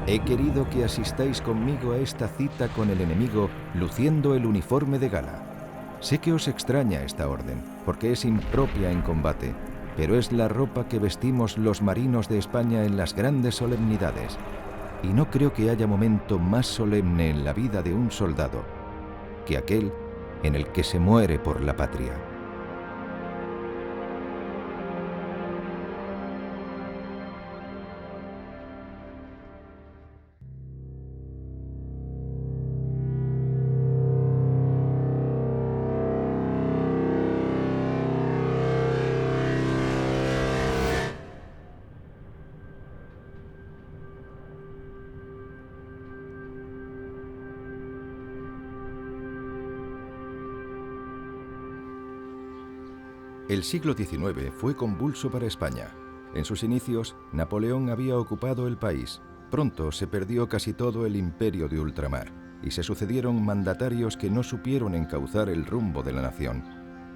He querido que asistáis conmigo a esta cita con el enemigo luciendo el uniforme de gala. Sé que os extraña esta orden, porque es impropia en combate, pero es la ropa que vestimos los marinos de España en las grandes solemnidades. Y no creo que haya momento más solemne en la vida de un soldado que aquel en el que se muere por la patria. El siglo XIX fue convulso para España. En sus inicios, Napoleón había ocupado el país. Pronto se perdió casi todo el imperio de ultramar y se sucedieron mandatarios que no supieron encauzar el rumbo de la nación.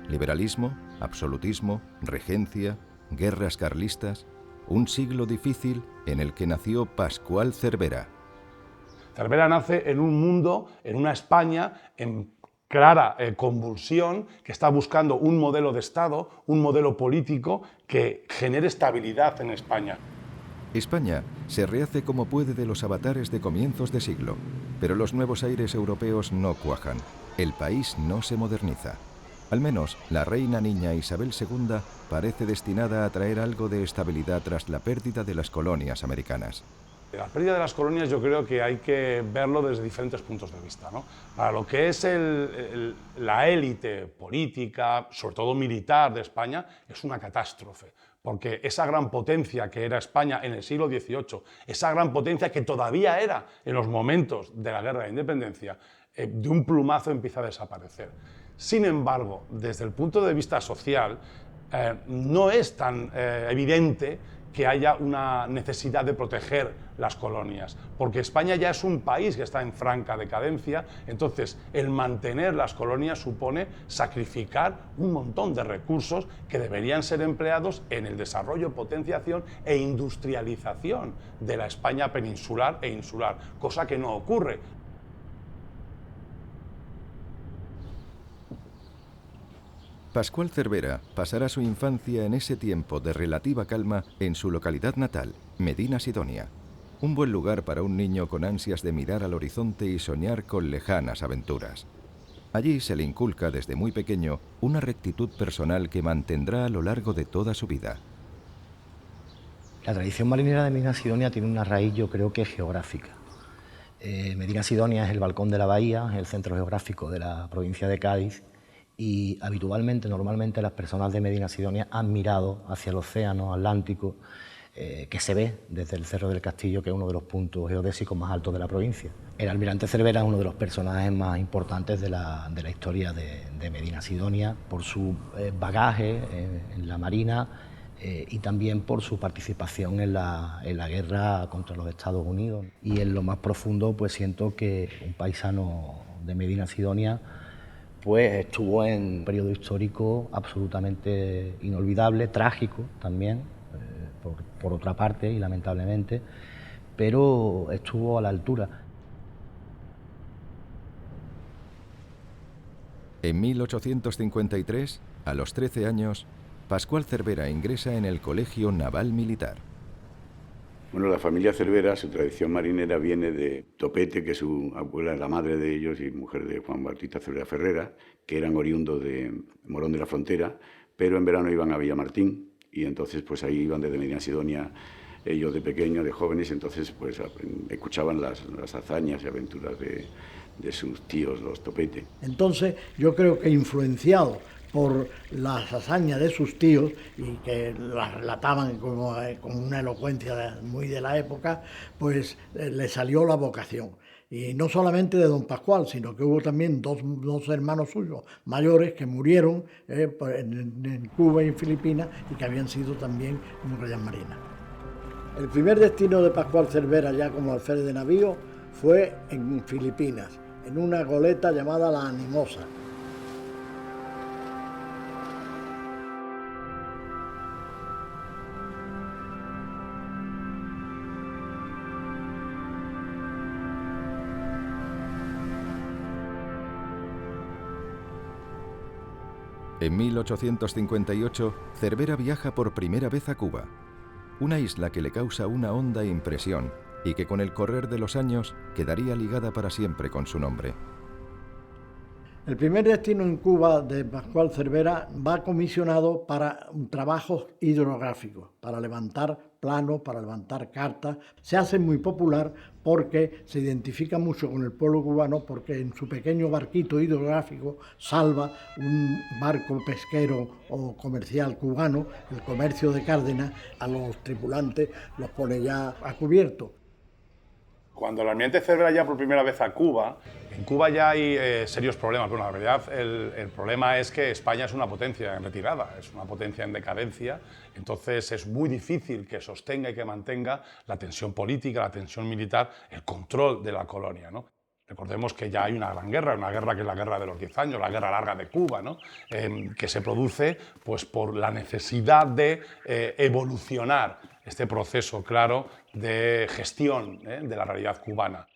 Liberalismo, absolutismo, regencia, guerras carlistas. Un siglo difícil en el que nació Pascual Cervera. Cervera nace en un mundo, en una España en clara convulsión, que está buscando un modelo de Estado, un modelo político que genere estabilidad en España. España se rehace como puede de los avatares de comienzos de siglo, pero los nuevos aires europeos no cuajan. El país no se moderniza. Al menos la reina niña Isabel II parece destinada a traer algo de estabilidad tras la pérdida de las colonias americanas. La pérdida de las colonias yo creo que hay que verlo desde diferentes puntos de vista, ¿no? Para lo que es la élite política, sobre todo militar de España, es una catástrofe, porque esa gran potencia que era España en el siglo XVIII, esa gran potencia que todavía era en los momentos de la Guerra de Independencia, de un plumazo empieza a desaparecer. Sin embargo, desde el punto de vista social, no es tan evidente que haya una necesidad de proteger las colonias, porque España ya es un país que está en franca decadencia, entonces el mantener las colonias supone sacrificar un montón de recursos que deberían ser empleados en el desarrollo, potenciación e industrialización de la España peninsular e insular, cosa que no ocurre. Pascual Cervera pasará su infancia en ese tiempo de relativa calma en su localidad natal, Medina Sidonia. Un buen lugar para un niño con ansias de mirar al horizonte y soñar con lejanas aventuras. Allí se le inculca desde muy pequeño una rectitud personal que mantendrá a lo largo de toda su vida. La tradición marinera de Medina Sidonia tiene una raíz, yo creo que geográfica. Medina Sidonia es el balcón de la bahía, es el centro geográfico de la provincia de Cádiz, y habitualmente, normalmente, las personas de Medina Sidonia han mirado hacia el océano Atlántico, que se ve desde el Cerro del Castillo, que es uno de los puntos geodésicos más altos de la provincia. El almirante Cervera es uno de los personajes más importantes de la historia de Medina Sidonia, por su bagaje en la Marina y también por su participación en la guerra contra los Estados Unidos. Y en lo más profundo, pues siento que un paisano de Medina Sidonia pues estuvo en un periodo histórico absolutamente inolvidable, trágico también, por otra parte, y lamentablemente, pero estuvo a la altura. En 1853, a los 13 años, Pascual Cervera ingresa en el Colegio Naval Militar. Bueno, la familia Cervera, su tradición marinera viene de Topete, que su abuela es la madre de ellos y mujer de Juan Bautista Cervera Ferrera, que eran oriundos de Morón de la Frontera, pero en verano iban a Villamartín y entonces pues ahí iban desde Medina Sidonia ellos de pequeños, de jóvenes, entonces pues escuchaban las hazañas y aventuras de sus tíos, los Topete. Entonces yo creo que influenciado por las hazañas de sus tíos y que las relataban con una elocuencia muy de la época, pues le salió la vocación. Y no solamente de don Pascual, sino que hubo también dos hermanos suyos mayores que murieron en Cuba y en Filipinas y que habían sido también murallas marinas. El primer destino de Pascual Cervera ya como alférez de navío fue en Filipinas, en una goleta llamada La Animosa. En 1858, Cervera viaja por primera vez a Cuba, una isla que le causa una honda impresión y que con el correr de los años quedaría ligada para siempre con su nombre. El primer destino en Cuba de Pascual Cervera va comisionado para trabajos hidrográficos, para levantar planos, para levantar cartas. Se hace muy popular porque se identifica mucho con el pueblo cubano, porque en su pequeño barquito hidrográfico salva un barco pesquero o comercial cubano, el Comercio de Cárdenas, a los tripulantes los pone ya a cubierto. Cuando el almirante Cervera llega por primera vez a Cuba, en Cuba ya hay serios problemas. Bueno, la verdad, el problema es que España es una potencia en retirada, es una potencia en decadencia, entonces es muy difícil que sostenga y que mantenga la tensión política, la tensión militar, el control de la colonia, ¿no? Recordemos que ya hay una guerra que es la guerra de los 10 años, la guerra larga de Cuba, ¿no? Que se produce pues, por la necesidad de evolucionar este proceso claro de gestión de la realidad cubana.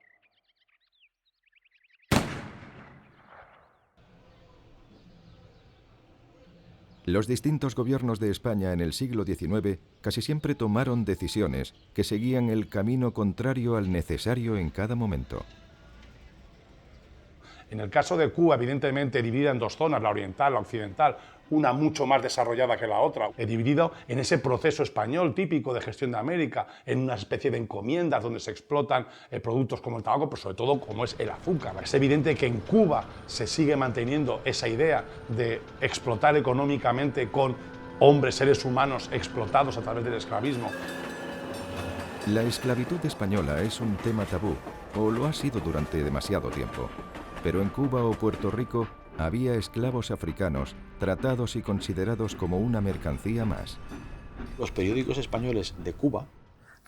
Los distintos gobiernos de España en el siglo XIX casi siempre tomaron decisiones que seguían el camino contrario al necesario en cada momento. En el caso de Cuba, evidentemente dividida en dos zonas, la oriental, la occidental, una mucho más desarrollada que la otra, dividido en ese proceso español típico de gestión de América, en una especie de encomiendas donde se explotan productos como el tabaco, pero sobre todo como es el azúcar. Es evidente que en Cuba se sigue manteniendo esa idea de explotar económicamente con hombres, seres humanos explotados a través del esclavismo. La esclavitud española es un tema tabú, o lo ha sido durante demasiado tiempo. Pero en Cuba o Puerto Rico había esclavos africanos tratados y considerados como una mercancía más. Los periódicos españoles de Cuba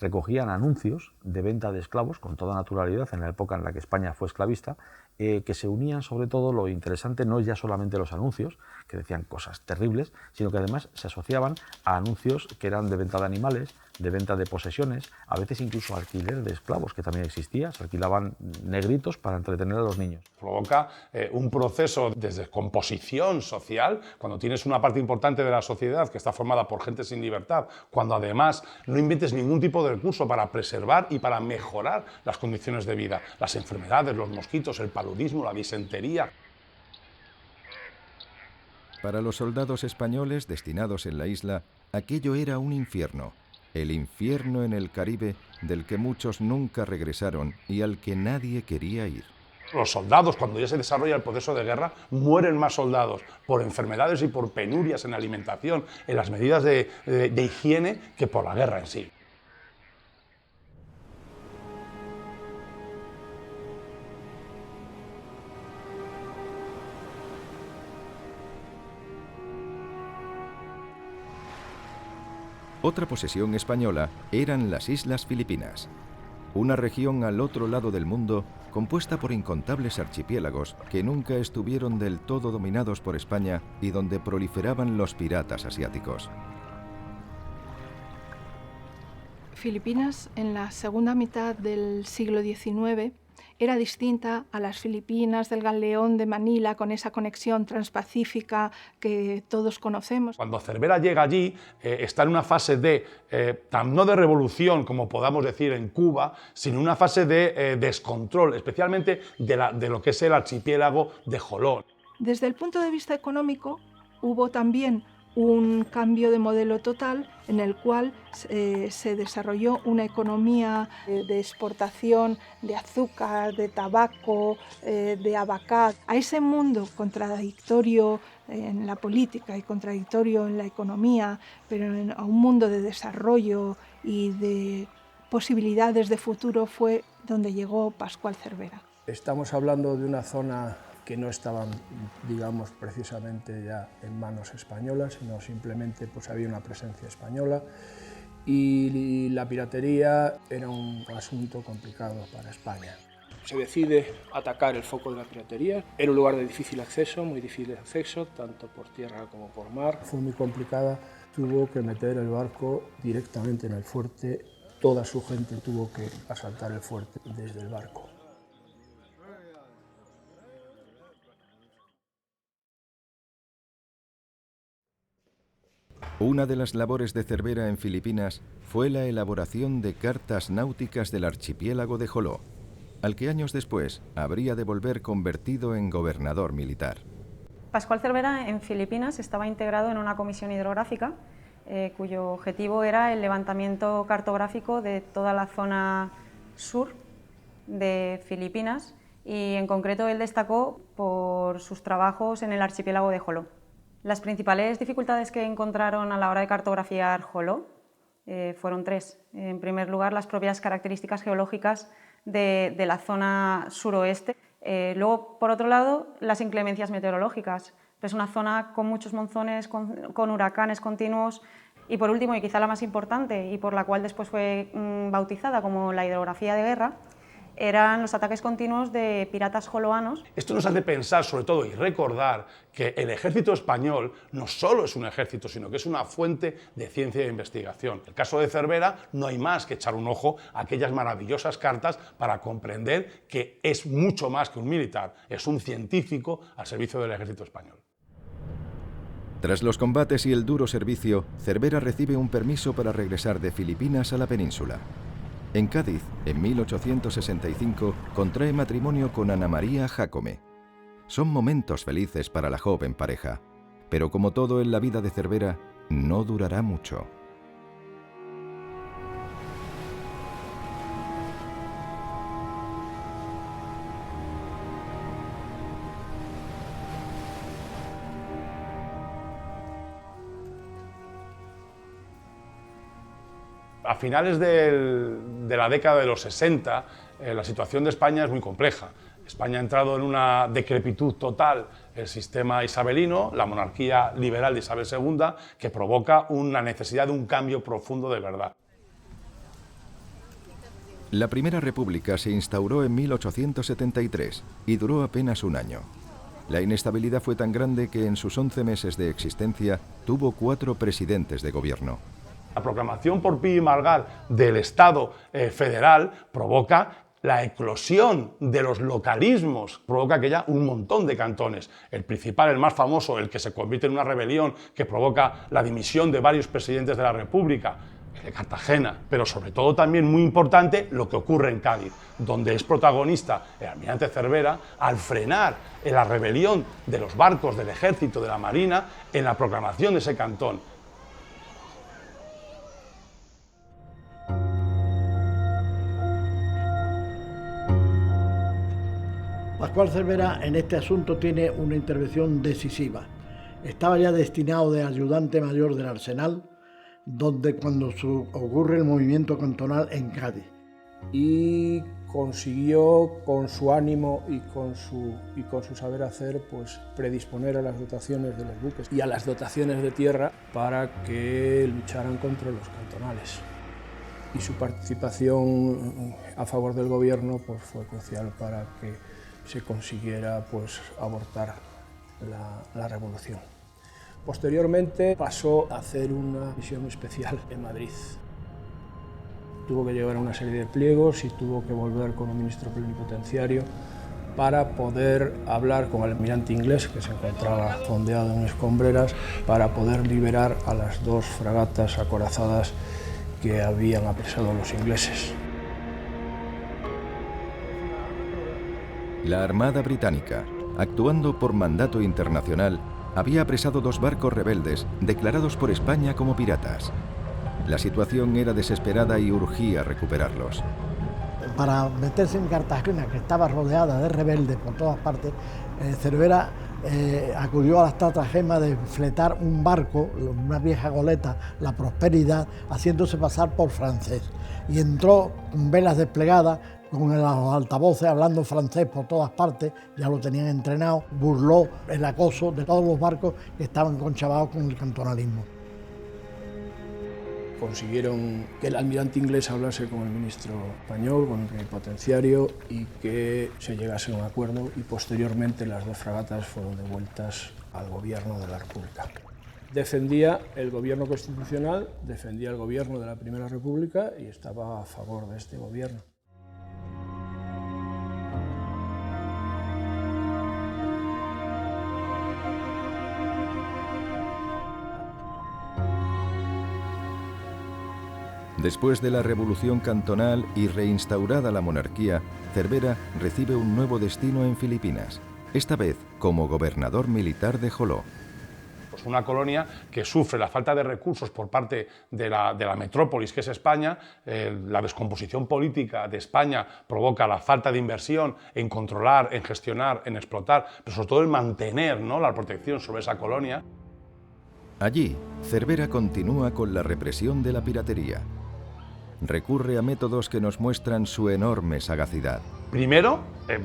recogían anuncios de venta de esclavos con toda naturalidad en la época en la que España fue esclavista, que se unían sobre todo, lo interesante no es ya solamente los anuncios, que decían cosas terribles, sino que además se asociaban a anuncios que eran de venta de animales, de venta de posesiones, a veces incluso alquiler de esclavos, que también existía, se alquilaban negritos para entretener a los niños. Provoca un proceso de descomposición social, cuando tienes una parte importante de la sociedad que está formada por gente sin libertad, cuando además no inventes ningún tipo de recurso para preservar y para mejorar las condiciones de vida, las enfermedades, los mosquitos, el paludismo, la disentería. Para los soldados españoles destinados en la isla, aquello era un infierno. El infierno en el Caribe del que muchos nunca regresaron y al que nadie quería ir. Los soldados, cuando ya se desarrolla el proceso de guerra, mueren más soldados por enfermedades y por penurias en la alimentación, en las medidas de higiene, que por la guerra en sí. Otra posesión española eran las Islas Filipinas, una región al otro lado del mundo compuesta por incontables archipiélagos que nunca estuvieron del todo dominados por España y donde proliferaban los piratas asiáticos. Filipinas, en la segunda mitad del siglo XIX, era distinta a las Filipinas del Galeón de Manila, con esa conexión transpacífica que todos conocemos. Cuando Cervera llega allí, está en una fase de, no de revolución, como podamos decir en Cuba, sino una fase de descontrol, especialmente de lo que es el archipiélago de Jolón. Desde el punto de vista económico, hubo también un cambio de modelo total en el cual se desarrolló una economía de exportación de azúcar, de tabaco, de abacate. A ese mundo contradictorio en la política y contradictorio en la economía, pero a un mundo de desarrollo y de posibilidades de futuro, fue donde llegó Pascual Cervera. Estamos hablando de una zona que no estaban, digamos, precisamente ya en manos españolas, sino simplemente pues había una presencia española y la piratería era un asunto complicado para España. Se decide atacar el foco de la piratería. Era un lugar de difícil acceso, muy difícil acceso, tanto por tierra como por mar. Fue muy complicada, tuvo que meter el barco directamente en el fuerte, toda su gente tuvo que asaltar el fuerte desde el barco. Una de las labores de Cervera en Filipinas fue la elaboración de cartas náuticas del archipiélago de Joló, al que años después habría de volver convertido en gobernador militar. Pascual Cervera en Filipinas estaba integrado en una comisión hidrográfica cuyo objetivo era el levantamiento cartográfico de toda la zona sur de Filipinas y en concreto él destacó por sus trabajos en el archipiélago de Joló. Las principales dificultades que encontraron a la hora de cartografiar Joló fueron tres. En primer lugar, las propias características geológicas de la zona suroeste. Luego, por otro lado, las inclemencias meteorológicas. Es una zona con muchos monzones, con huracanes continuos. Y por último, y quizá la más importante, y por la cual después fue bautizada como la hidrografía de guerra, eran los ataques continuos de piratas joloanos. Esto nos hace pensar, sobre todo, y recordar que el ejército español no solo es un ejército, sino que es una fuente de ciencia e investigación. En el caso de Cervera no hay más que echar un ojo a aquellas maravillosas cartas para comprender que es mucho más que un militar, es un científico al servicio del ejército español. Tras los combates y el duro servicio, Cervera recibe un permiso para regresar de Filipinas a la península. En Cádiz, en 1865, contrae matrimonio con Ana María Jácome. Son momentos felices para la joven pareja, pero como todo en la vida de Cervera, no durará mucho. A finales de la década de los 60, la situación de España es muy compleja. España ha entrado en una decrepitud total, el sistema isabelino, la monarquía liberal de Isabel II, que provoca una necesidad de un cambio profundo de verdad. La Primera República se instauró en 1873 y duró apenas un año. La inestabilidad fue tan grande que en sus 11 meses de existencia tuvo 4 presidentes de gobierno. La proclamación por Pi y Margall del Estado federal provoca la eclosión de los localismos, provoca que haya un montón de cantones. El principal, el más famoso, el que se convierte en una rebelión que provoca la dimisión de varios presidentes de la República, el de Cartagena, pero sobre todo también muy importante lo que ocurre en Cádiz, donde es protagonista el almirante Cervera al frenar la rebelión de los barcos del ejército, de la marina, en la proclamación de ese cantón. Pascual Cervera en este asunto tiene una intervención decisiva. Estaba ya destinado de ayudante mayor del Arsenal, donde cuando ocurre el movimiento cantonal en Cádiz. Y consiguió con su ánimo y con su saber hacer pues predisponer a las dotaciones de los buques y a las dotaciones de tierra para que lucharan contra los cantonales. Y su participación a favor del gobierno pues fue crucial para que se consiguiera pues abortar la revolución. Posteriormente pasó a hacer una misión especial en Madrid. Tuvo que llevar una serie de pliegos y tuvo que volver con un ministro plenipotenciario para poder hablar con el almirante inglés, que se encontraba fondeado en escombreras, para poder liberar a las 2 fragatas acorazadas que habían apresado los ingleses. La Armada Británica, actuando por mandato internacional, había apresado 2 barcos rebeldes declarados por España como piratas. La situación era desesperada y urgía recuperarlos. Para meterse en Cartagena, que estaba rodeada de rebeldes por todas partes, Cervera acudió a la estratagema de fletar un barco, una vieja goleta, la Prosperidad, haciéndose pasar por francés. Y entró con velas desplegadas, con los altavoces hablando francés por todas partes, ya lo tenían entrenado, burló el acoso de todos los barcos que estaban conchavados con el cantonalismo. Consiguieron que el almirante inglés hablase con el ministro español, con el plenipotenciario, y que se llegase a un acuerdo, y posteriormente las 2 fragatas fueron devueltas al gobierno de la República. Defendía el gobierno constitucional, defendía el gobierno de la Primera República y estaba a favor de este gobierno. Después de la revolución cantonal y reinstaurada la monarquía, Cervera recibe un nuevo destino en Filipinas, esta vez como gobernador militar de Joló. Pues una colonia que sufre la falta de recursos por parte de la metrópolis que es España, la descomposición política de España provoca la falta de inversión en controlar, en gestionar, en explotar, pero sobre todo en mantener, ¿no?, la protección sobre esa colonia. Allí, Cervera continúa con la represión de la piratería. Recurre a métodos que nos muestran su enorme sagacidad. Primero,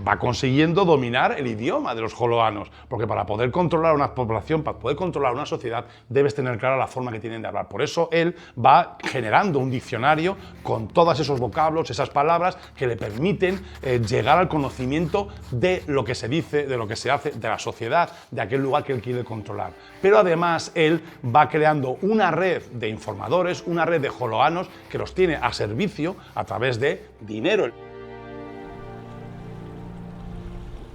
va consiguiendo dominar el idioma de los joloanos, porque para poder controlar una población, para poder controlar una sociedad, debes tener clara la forma que tienen de hablar. Por eso él va generando un diccionario con todos esos vocablos, esas palabras que le permiten llegar al conocimiento de lo que se dice, de lo que se hace, de la sociedad, de aquel lugar que él quiere controlar. Pero además él va creando una red de informadores, una red de joloanos que los tiene a servicio a través de dinero.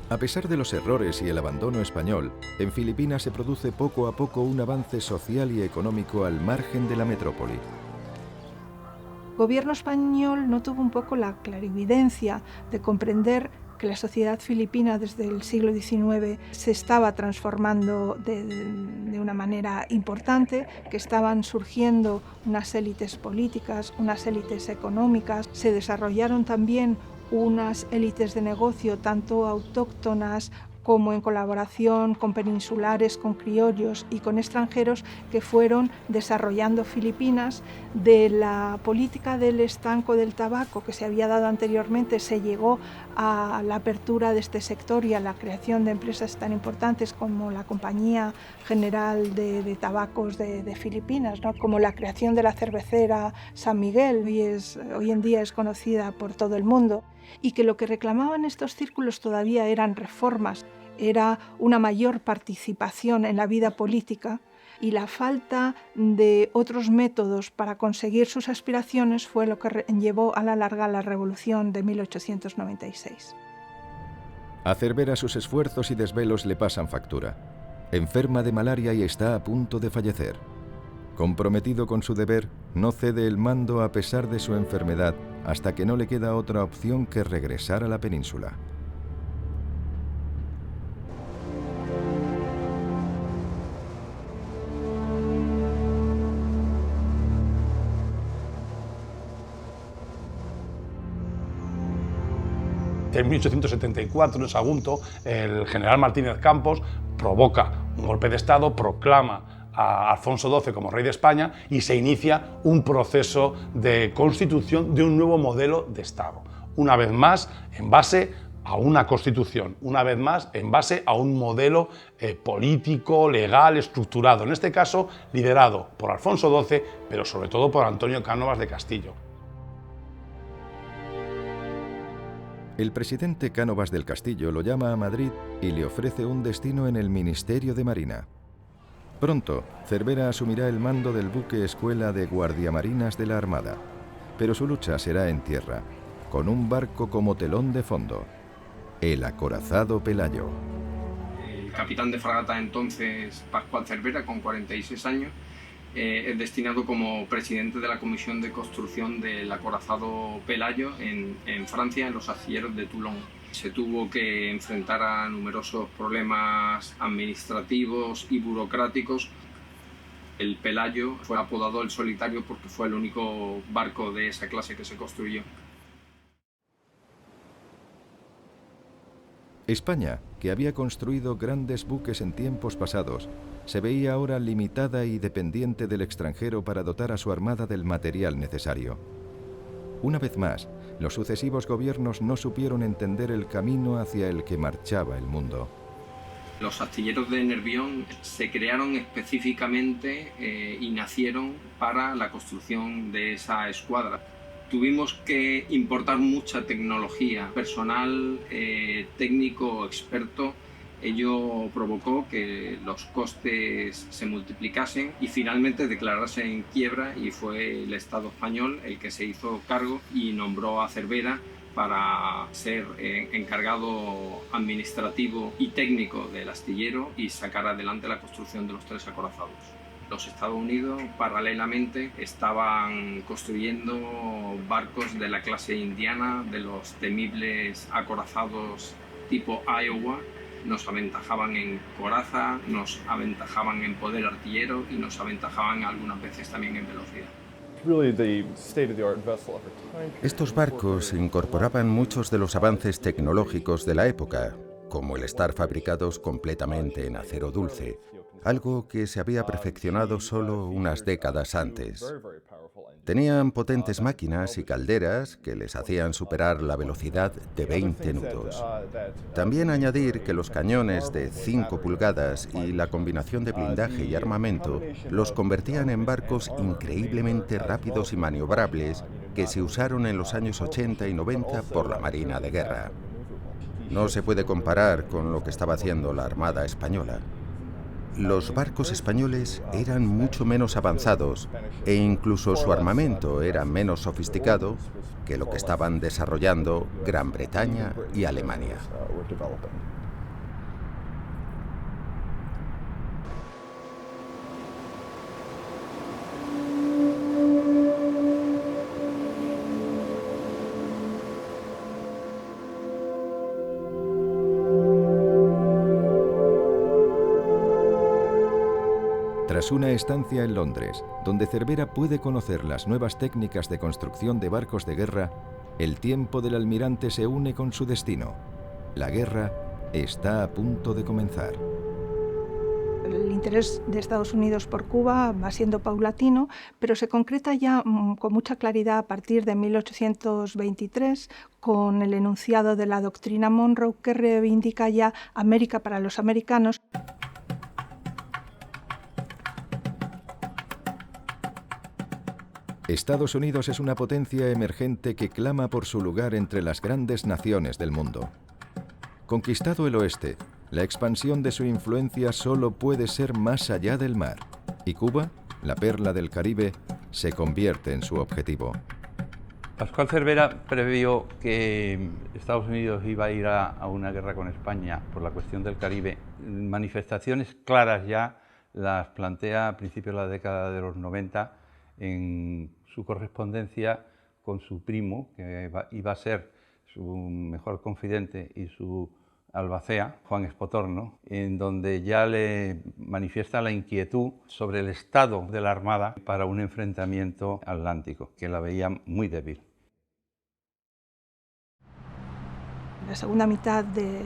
A pesar de los errores y el abandono español, en Filipinas se produce poco a poco un avance social y económico al margen de la metrópoli. El gobierno español no tuvo un poco la clarividencia de comprender que la sociedad filipina desde el siglo XIX se estaba transformando de una manera importante, que estaban surgiendo unas élites políticas, unas élites económicas, se desarrollaron también unas élites de negocio tanto autóctonas como en colaboración con peninsulares, con criollos y con extranjeros que fueron desarrollando Filipinas. De la política del estanco del tabaco que se había dado anteriormente se llegó a la apertura de este sector y a la creación de empresas tan importantes como la Compañía General de Tabacos de Filipinas, ¿no?, como la creación de la cervecera San Miguel, hoy en día es conocida por todo el mundo, y que lo que reclamaban estos círculos todavía eran reformas, era una mayor participación en la vida política, y la falta de otros métodos para conseguir sus aspiraciones fue lo que llevó a la larga la Revolución de 1896. A Cervera sus esfuerzos y desvelos le pasan factura. Enferma de malaria y está a punto de fallecer. Comprometido con su deber, no cede el mando a pesar de su enfermedad hasta que no le queda otra opción que regresar a la península. En 1874, en Sagunto, el general Martínez Campos provoca un golpe de Estado, proclama a Alfonso XII como rey de España y se inicia un proceso de constitución de un nuevo modelo de Estado. Una vez más, en base a una constitución, una vez más, en base a un modelo político, legal, estructurado, en este caso liderado por Alfonso XII, pero sobre todo por Antonio Cánovas de Castillo. El presidente Cánovas del Castillo lo llama a Madrid y le ofrece un destino en el Ministerio de Marina. Pronto, Cervera asumirá el mando del buque escuela de guardiamarinas de la Armada, pero su lucha será en tierra, con un barco como telón de fondo, el acorazado Pelayo. El capitán de fragata entonces, Pascual Cervera, con 46 años, es destinado como presidente de la comisión de construcción del acorazado Pelayo en Francia, en los astilleros de Toulon. Se tuvo que enfrentar a numerosos problemas administrativos y burocráticos. El Pelayo fue apodado el Solitario porque fue el único barco de esa clase que se construyó. España, que había construido grandes buques en tiempos pasados, se veía ahora limitada y dependiente del extranjero para dotar a su armada del material necesario. Una vez más, los sucesivos gobiernos no supieron entender el camino hacia el que marchaba el mundo. Los astilleros de Nervión se crearon específicamente y nacieron para la construcción de esa escuadra. Tuvimos que importar mucha tecnología, personal técnico experto. Ello provocó que los costes se multiplicasen y finalmente declararse en quiebra, y fue el Estado español el que se hizo cargo y nombró a Cervera para ser encargado administrativo y técnico del astillero y sacar adelante la construcción de los 3 acorazados. Los Estados Unidos, paralelamente, estaban construyendo barcos de la clase indiana, de los temibles acorazados tipo Iowa. Nos aventajaban en coraza, nos aventajaban en poder artillero y nos aventajaban algunas veces también en velocidad. Estos barcos incorporaban muchos de los avances tecnológicos de la época, como el estar fabricados completamente en acero dulce, algo que se había perfeccionado solo unas décadas antes. Tenían potentes máquinas y calderas que les hacían superar la velocidad de 20 nudos. También añadir que los cañones de 5 pulgadas y la combinación de blindaje y armamento los convertían en barcos increíblemente rápidos y maniobrables que se usaron en los años 80 y 90 por la Marina de Guerra. No se puede comparar con lo que estaba haciendo la Armada Española. Los barcos españoles eran mucho menos avanzados e incluso su armamento era menos sofisticado que lo que estaban desarrollando Gran Bretaña y Alemania. Tras una estancia en Londres, donde Cervera puede conocer las nuevas técnicas de construcción de barcos de guerra, el tiempo del almirante se une con su destino. La guerra está a punto de comenzar. El interés de Estados Unidos por Cuba va siendo paulatino, pero se concreta ya con mucha claridad a partir de 1823 con el enunciado de la doctrina Monroe, que reivindica ya América para los americanos. Estados Unidos es una potencia emergente que clama por su lugar entre las grandes naciones del mundo. Conquistado el oeste, la expansión de su influencia solo puede ser más allá del mar, y Cuba, la perla del Caribe, se convierte en su objetivo. Pascual Cervera previó que Estados Unidos iba a ir a una guerra con España por la cuestión del Caribe. Manifestaciones claras ya las plantea a principios de la década de los 90 en su correspondencia con su primo, que iba a ser su mejor confidente y su albacea, Juan Espotorno, en donde ya le manifiesta la inquietud sobre el estado de la Armada para un enfrentamiento atlántico, que la veía muy débil. En la segunda mitad de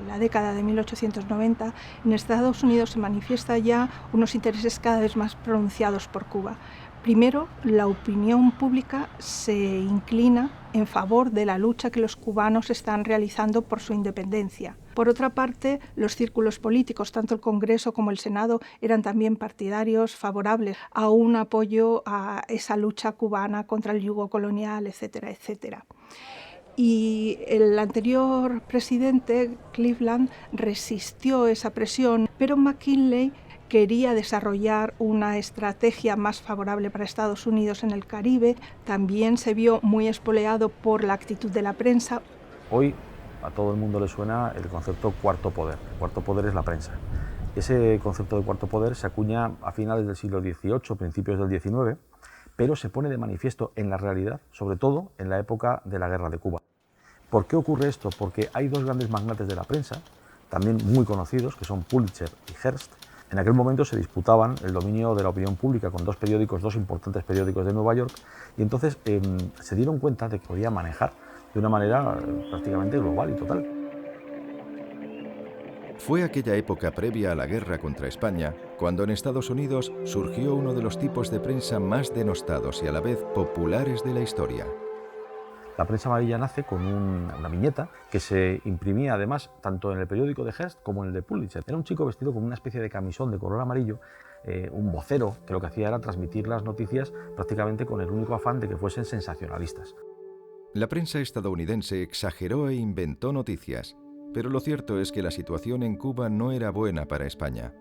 la década de 1890, en Estados Unidos se manifiesta ya unos intereses cada vez más pronunciados por Cuba. Primero, la opinión pública se inclina en favor de la lucha que los cubanos están realizando por su independencia. Por otra parte, los círculos políticos, tanto el Congreso como el Senado, eran también partidarios favorables a un apoyo a esa lucha cubana contra el yugo colonial, etcétera, etcétera. Y el anterior presidente, Cleveland, resistió esa presión, pero McKinley quería desarrollar una estrategia más favorable para Estados Unidos en el Caribe. También se vio muy espoleado por la actitud de la prensa. Hoy a todo el mundo le suena el concepto cuarto poder. El cuarto poder es la prensa. Ese concepto de cuarto poder se acuña a finales del siglo XVIII, principios del XIX, pero se pone de manifiesto en la realidad, sobre todo en la época de la Guerra de Cuba. ¿Por qué ocurre esto? Porque hay dos grandes magnates de la prensa, también muy conocidos, que son Pulitzer y Hearst. En aquel momento se disputaban el dominio de la opinión pública con dos importantes periódicos de Nueva York, y entonces se dieron cuenta de que podía manejar de una manera prácticamente global y total. Fue aquella época previa a la guerra contra España cuando en Estados Unidos surgió uno de los tipos de prensa más denostados y a la vez populares de la historia. La prensa amarilla nace con una viñeta que se imprimía además tanto en el periódico de Hearst como en el de Pulitzer. Era un chico vestido con una especie de camisón de color amarillo, un vocero que lo que hacía era transmitir las noticias prácticamente con el único afán de que fuesen sensacionalistas. La prensa estadounidense exageró e inventó noticias, pero lo cierto es que la situación en Cuba no era buena para España.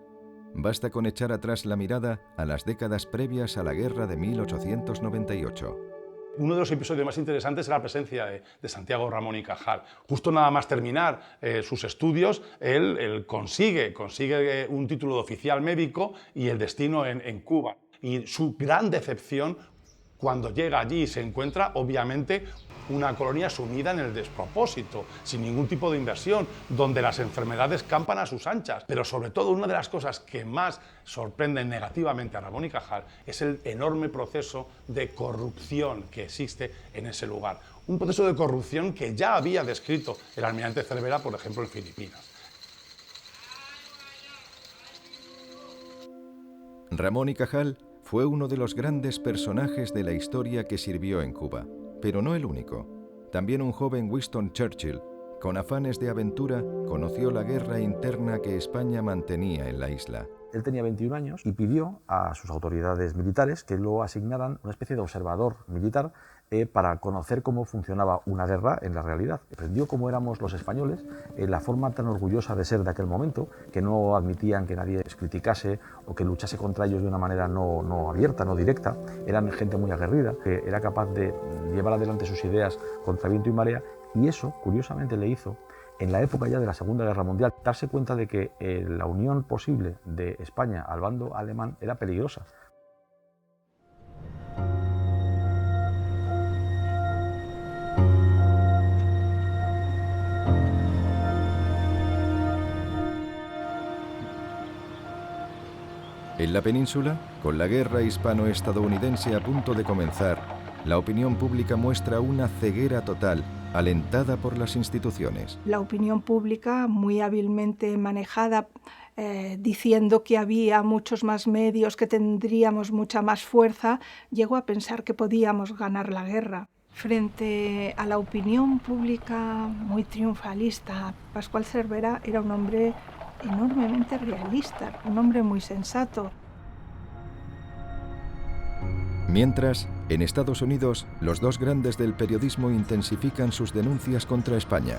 Basta con echar atrás la mirada a las décadas previas a la guerra de 1898. Uno de los episodios más interesantes era la presencia de Santiago Ramón y Cajal. Justo nada más terminar sus estudios, él consigue un título de oficial médico y el destino en Cuba. Y su gran decepción cuando llega allí y se encuentra, obviamente, una colonia sumida en el despropósito, sin ningún tipo de inversión, donde las enfermedades campan a sus anchas. Pero sobre todo, una de las cosas que más sorprenden negativamente a Ramón y Cajal es el enorme proceso de corrupción que existe en ese lugar. Un proceso de corrupción que ya había descrito el almirante Cervera, por ejemplo, en Filipinas. Ramón y Cajal fue uno de los grandes personajes de la historia que sirvió en Cuba, pero no el único. También un joven Winston Churchill, con afanes de aventura, conoció la guerra interna que España mantenía en la isla. Él tenía 21 años y pidió a sus autoridades militares que lo asignaran una especie de observador militar para conocer cómo funcionaba una guerra en la realidad. Aprendió cómo éramos los españoles, la forma tan orgullosa de ser de aquel momento, que no admitían que nadie les criticase o que luchase contra ellos de una manera no abierta, no directa. Eran gente muy aguerrida, que era capaz de llevar adelante sus ideas contra viento y marea, y eso, curiosamente, le hizo, en la época ya de la Segunda Guerra Mundial, darse cuenta de que la unión posible de España al bando alemán era peligrosa. En la península, con la guerra hispano-estadounidense a punto de comenzar, la opinión pública muestra una ceguera total, alentada por las instituciones. La opinión pública, muy hábilmente manejada, diciendo que había muchos más medios, que tendríamos mucha más fuerza, llegó a pensar que podíamos ganar la guerra. Frente a la opinión pública muy triunfalista, Pascual Cervera era un hombre enormemente realista, un hombre muy sensato. Mientras, en Estados Unidos, los dos grandes del periodismo intensifican sus denuncias contra España.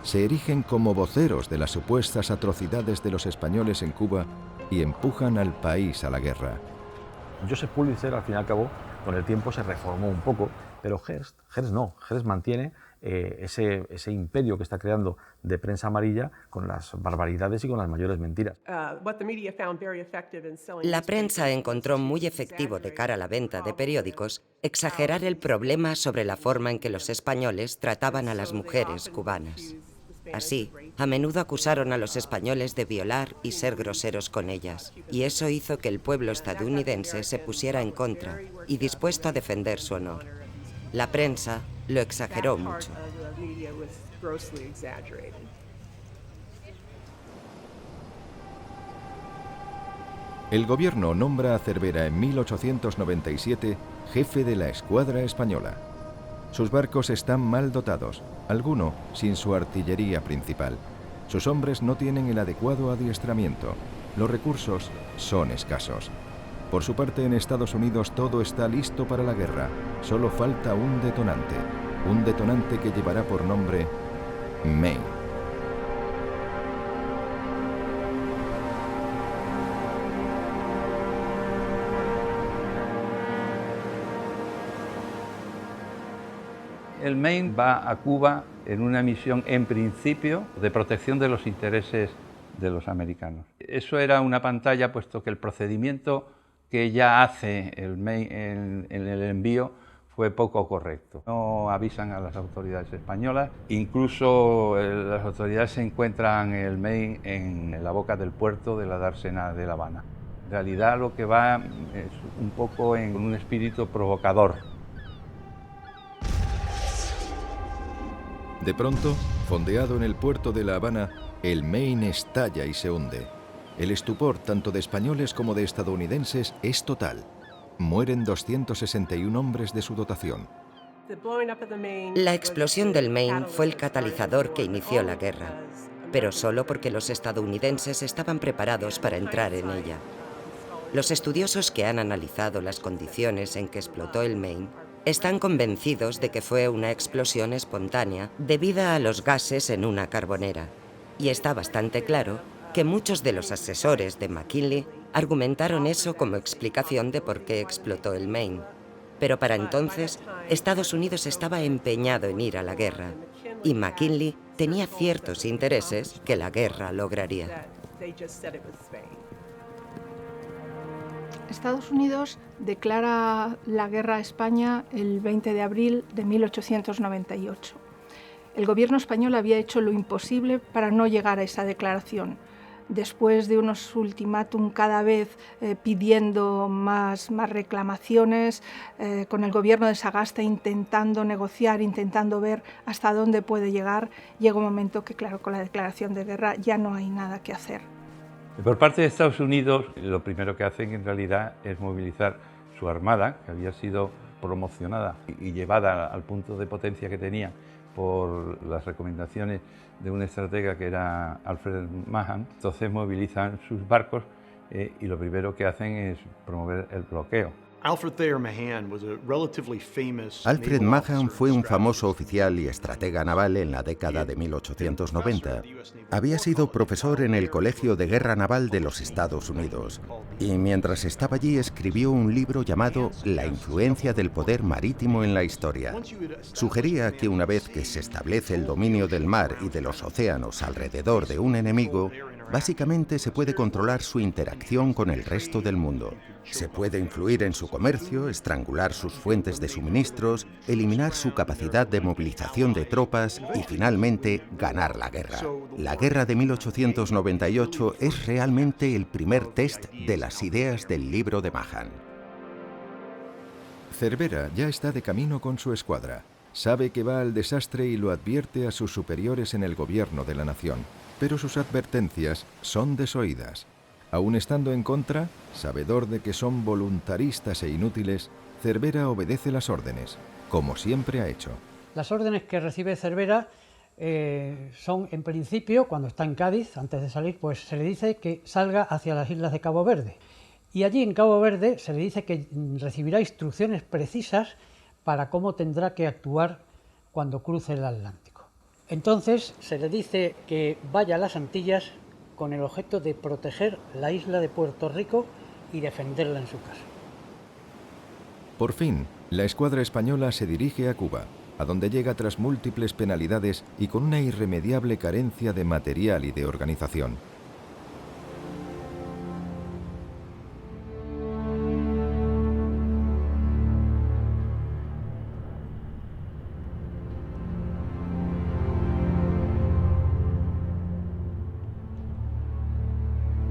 Se erigen como voceros de las supuestas atrocidades de los españoles en Cuba y empujan al país a la guerra. Joseph Pulitzer, al fin y al cabo, con el tiempo se reformó un poco, pero Hearst mantiene ese imperio que está creando de prensa amarilla con las barbaridades y con las mayores mentiras. La prensa encontró muy efectivo de cara a la venta de periódicos exagerar el problema sobre la forma en que los españoles trataban a las mujeres cubanas. Así, a menudo acusaron a los españoles de violar y ser groseros con ellas, y eso hizo que el pueblo estadounidense se pusiera en contra y dispuesto a defender su honor. La prensa lo exageró mucho. El gobierno nombra a Cervera en 1897 jefe de la escuadra española. Sus barcos están mal dotados, alguno sin su artillería principal. Sus hombres no tienen el adecuado adiestramiento. Los recursos son escasos. Por su parte, en Estados Unidos todo está listo para la guerra. Solo falta un detonante que llevará por nombre Maine. El Maine va a Cuba en una misión, en principio, de protección de los intereses de los americanos. Eso era una pantalla, puesto que el procedimiento que ya hace el Maine en el envío fue poco correcto. No avisan a las autoridades españolas, incluso las autoridades se encuentran el Maine en la boca del puerto de la dársena de La Habana. En realidad lo que va es un poco en un espíritu provocador. De pronto, fondeado en el puerto de La Habana, el Maine estalla y se hunde. El estupor tanto de españoles como de estadounidenses es total. Mueren 261 hombres de su dotación. La explosión del Maine fue el catalizador que inició la guerra, pero solo porque los estadounidenses estaban preparados para entrar en ella. Los estudiosos que han analizado las condiciones en que explotó el Maine están convencidos de que fue una explosión espontánea debida a los gases en una carbonera, y está bastante claro que muchos de los asesores de McKinley argumentaron eso como explicación de por qué explotó el Maine. Pero para entonces, Estados Unidos estaba empeñado en ir a la guerra y McKinley tenía ciertos intereses que la guerra lograría. Estados Unidos declara la guerra a España el 20 de abril de 1898. El gobierno español había hecho lo imposible para no llegar a esa declaración. Después de unos ultimátum cada vez pidiendo más reclamaciones, con el gobierno de Sagasta intentando negociar, intentando ver hasta dónde puede llegar, llega un momento que, claro, con la declaración de guerra ya no hay nada que hacer. Por parte de Estados Unidos, lo primero que hacen en realidad es movilizar su armada, que había sido promocionada y llevada al punto de potencia que tenía por las recomendaciones de un estratega que era Alfred Mahan. Entonces movilizan sus barcos y lo primero que hacen es promover el bloqueo. Alfred Mahan fue un famoso oficial y estratega naval en la década de 1890. Había sido profesor en el Colegio de Guerra Naval de los Estados Unidos y mientras estaba allí escribió un libro llamado La influencia del poder marítimo en la historia. Sugería que una vez que se establece el dominio del mar y de los océanos alrededor de un enemigo, básicamente se puede controlar su interacción con el resto del mundo. Se puede influir en su comercio, estrangular sus fuentes de suministros, eliminar su capacidad de movilización de tropas y finalmente ganar la guerra. La guerra de 1898 es realmente el primer test de las ideas del libro de Mahan. Cervera ya está de camino con su escuadra. Sabe que va al desastre y lo advierte a sus superiores en el gobierno de la nación. Pero sus advertencias son desoídas. Aun estando en contra, sabedor de que son voluntaristas e inútiles, Cervera obedece las órdenes, como siempre ha hecho. Las órdenes que recibe Cervera son, en principio, cuando está en Cádiz, antes de salir, pues se le dice que salga hacia las islas de Cabo Verde. Y allí en Cabo Verde se le dice que recibirá instrucciones precisas para cómo tendrá que actuar cuando cruce el Atlántico. Entonces se le dice que vaya a las Antillas con el objeto de proteger la isla de Puerto Rico y defenderla en su caso. Por fin, la escuadra española se dirige a Cuba, a donde llega tras múltiples penalidades y con una irremediable carencia de material y de organización.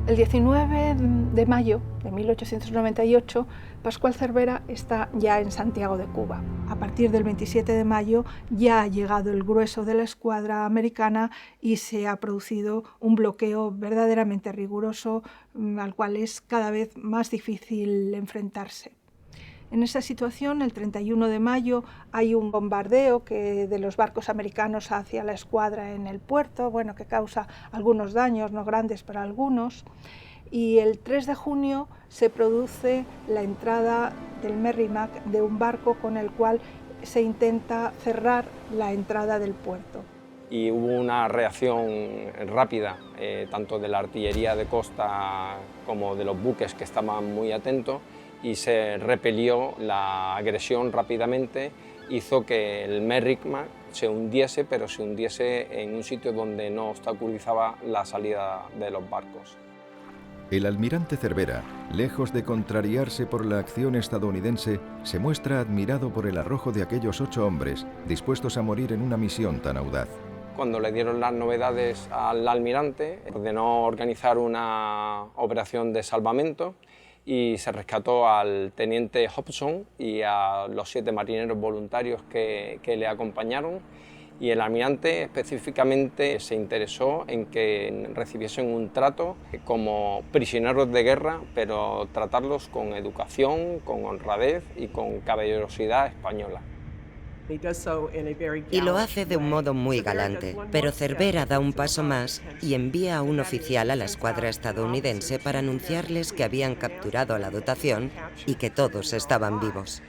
El 19 de mayo de 1898, Pascual Cervera está ya en Santiago de Cuba. A partir del 27 de mayo ya ha llegado el grueso de la escuadra americana y se ha producido un bloqueo verdaderamente riguroso al cual es cada vez más difícil enfrentarse. En esa situación, el 31 de mayo, hay un bombardeo de los barcos americanos hacia la escuadra en el puerto, que causa algunos daños, no grandes para algunos. Y el 3 de junio se produce la entrada del Merrimack, de un barco con el cual se intenta cerrar la entrada del puerto. Y hubo una reacción rápida, tanto de la artillería de costa como de los buques que estaban muy atentos, y se repelió la agresión rápidamente, hizo que el Merrimack se hundiese, pero se hundiese en un sitio donde no obstaculizaba la salida de los barcos. El almirante Cervera, lejos de contrariarse por la acción estadounidense, se muestra admirado por el arrojo de aquellos 8 hombres dispuestos a morir en una misión tan audaz. Cuando le dieron las novedades al almirante, ordenó organizar una operación de salvamento y se rescató al teniente Hobson y a los 7 marineros voluntarios que le acompañaron, y el almirante específicamente se interesó en que recibiesen un trato como prisioneros de guerra, pero tratarlos con educación, con honradez y con caballerosidad española. Y lo hace de un modo muy galante, pero Cervera da un paso más y envía a un oficial a la escuadra estadounidense para anunciarles que habían capturado a la dotación y que todos estaban vivos.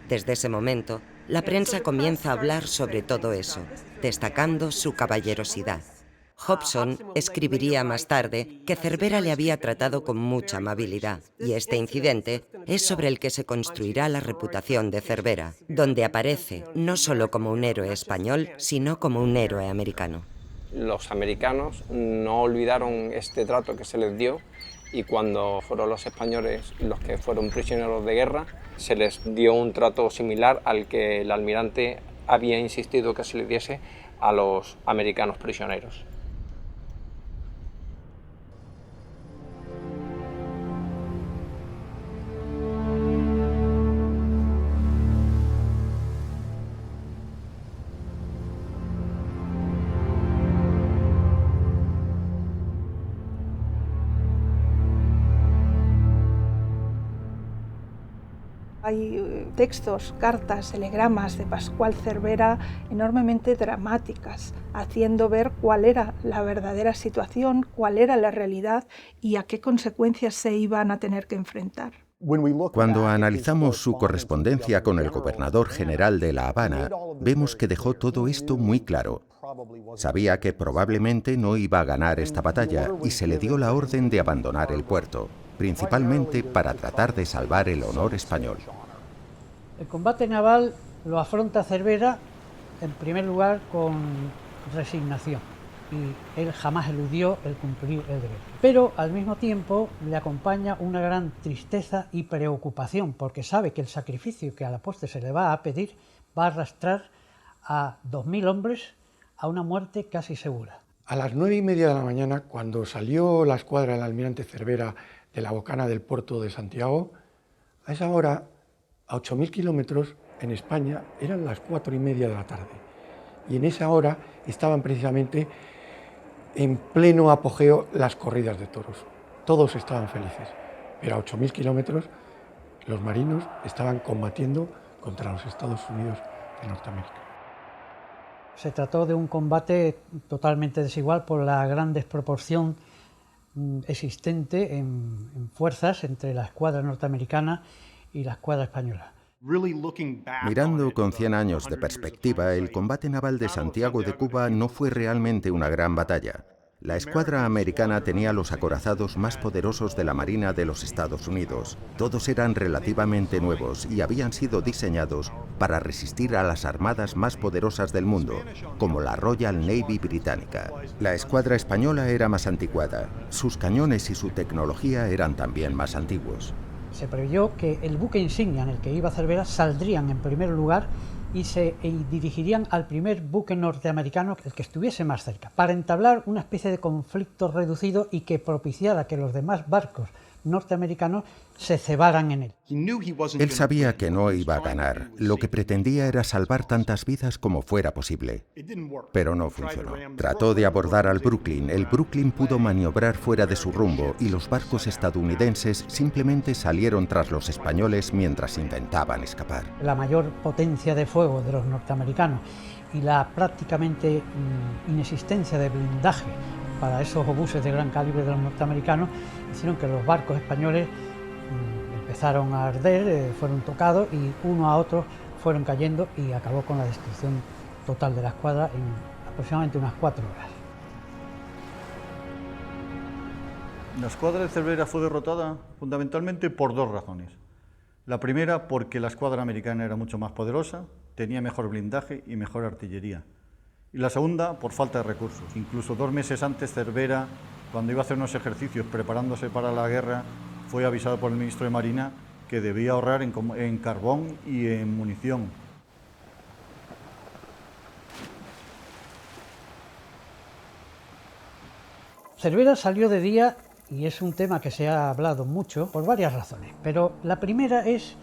Desde ese momento, la prensa comienza a hablar sobre todo eso, destacando su caballerosidad. Hobson escribiría más tarde que Cervera le había tratado con mucha amabilidad, y este incidente es sobre el que se construirá la reputación de Cervera, donde aparece no solo como un héroe español, sino como un héroe americano. Los americanos no olvidaron este trato que se les dio, y cuando fueron los españoles los que fueron prisioneros de guerra, se les dio un trato similar al que el almirante había insistido que se les diese a los americanos prisioneros. Hay textos, cartas, telegramas de Pascual Cervera enormemente dramáticas, haciendo ver cuál era la verdadera situación, cuál era la realidad y a qué consecuencias se iban a tener que enfrentar. Cuando analizamos su correspondencia con el gobernador general de La Habana, vemos que dejó todo esto muy claro. Sabía que probablemente no iba a ganar esta batalla y se le dio la orden de abandonar el puerto, principalmente para tratar de salvar el honor español. El combate naval lo afronta Cervera, en primer lugar, con resignación, y él jamás eludió el cumplir el deber. Pero al mismo tiempo le acompaña una gran tristeza y preocupación, porque sabe que el sacrificio que a la postre se le va a pedir va a arrastrar a 2000 hombres a una muerte casi segura. A las 9:30 de la mañana, cuando salió la escuadra del almirante Cervera de la bocana del puerto de Santiago, a esa hora, a 8000 kilómetros, en España, eran las 4:30 de la tarde. Y en esa hora estaban precisamente en pleno apogeo las corridas de toros. Todos estaban felices, pero a 8000 kilómetros los marinos estaban combatiendo contra los Estados Unidos de Norteamérica. Se trató de un combate totalmente desigual por la gran desproporción existente en fuerzas entre la escuadra norteamericana y la escuadra española. Mirando con 100 años de perspectiva, el combate naval de Santiago de Cuba no fue realmente una gran batalla. La escuadra americana tenía los acorazados más poderosos de la Marina de los Estados Unidos. Todos eran relativamente nuevos y habían sido diseñados para resistir a las armadas más poderosas del mundo, como la Royal Navy británica. La escuadra española era más anticuada. Sus cañones y su tecnología eran también más antiguos. Se preveyó que el buque insignia en el que iba Cervera saldrían en primer lugar y se dirigirían al primer buque norteamericano, el que estuviese más cerca, para entablar una especie de conflicto reducido y que propiciara que los demás barcos norteamericanos se cebaran en él. Él sabía que no iba a ganar. Lo que pretendía era salvar tantas vidas como fuera posible. Pero no funcionó. Trató de abordar al Brooklyn. El Brooklyn pudo maniobrar fuera de su rumbo y los barcos estadounidenses simplemente salieron tras los españoles mientras intentaban escapar. La mayor potencia de fuego de los norteamericanos y la prácticamente inexistencia de blindaje para esos obuses de gran calibre de los norteamericanos hicieron que los barcos españoles empezaron a arder, fueron tocados y uno a otro fueron cayendo y acabó con la destrucción total de la escuadra en aproximadamente unas 4 horas. La escuadra de Cervera fue derrotada fundamentalmente por 2 razones. La primera, porque la escuadra americana era mucho más poderosa, tenía mejor blindaje y mejor artillería. Y la segunda, por falta de recursos. Incluso 2 meses antes, Cervera, cuando iba a hacer unos ejercicios preparándose para la guerra, fue avisado por el ministro de Marina que debía ahorrar en carbón y en munición. Cervera salió de día y es un tema que se ha hablado mucho por varias razones, pero la primera es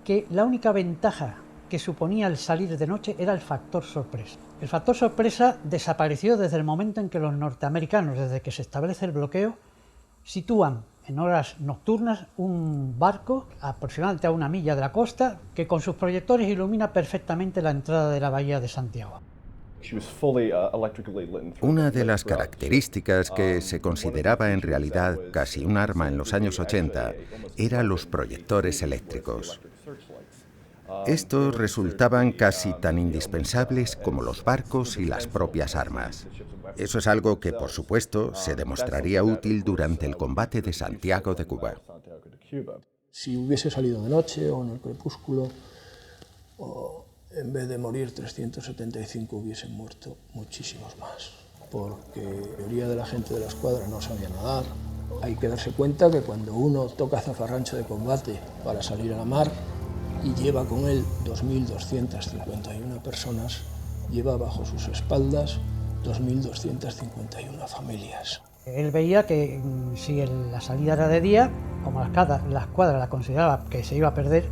que la única ventaja que suponía el salir de noche era el factor sorpresa. El factor sorpresa desapareció desde el momento en que los norteamericanos, desde que se establece el bloqueo, sitúan en horas nocturnas un barco aproximadamente a 1 milla de la costa que con sus proyectores ilumina perfectamente la entrada de la bahía de Santiago. Una de las características que se consideraba en realidad casi un arma en los años 80 eran los proyectores eléctricos. Estos resultaban casi tan indispensables como los barcos y las propias armas. Eso es algo que, por supuesto, se demostraría útil durante el combate de Santiago de Cuba. Si hubiese salido de noche o en el crepúsculo, en vez de morir 375 hubiesen muerto muchísimos más, porque la mayoría de la gente de la escuadra no sabía nadar. Hay que darse cuenta que cuando uno toca zafarrancho de combate para salir a la mar y lleva con él 2.251 personas, lleva bajo sus espaldas 2.251 familias. Él veía que si la salida era de día, como la escuadra la consideraba que se iba a perder,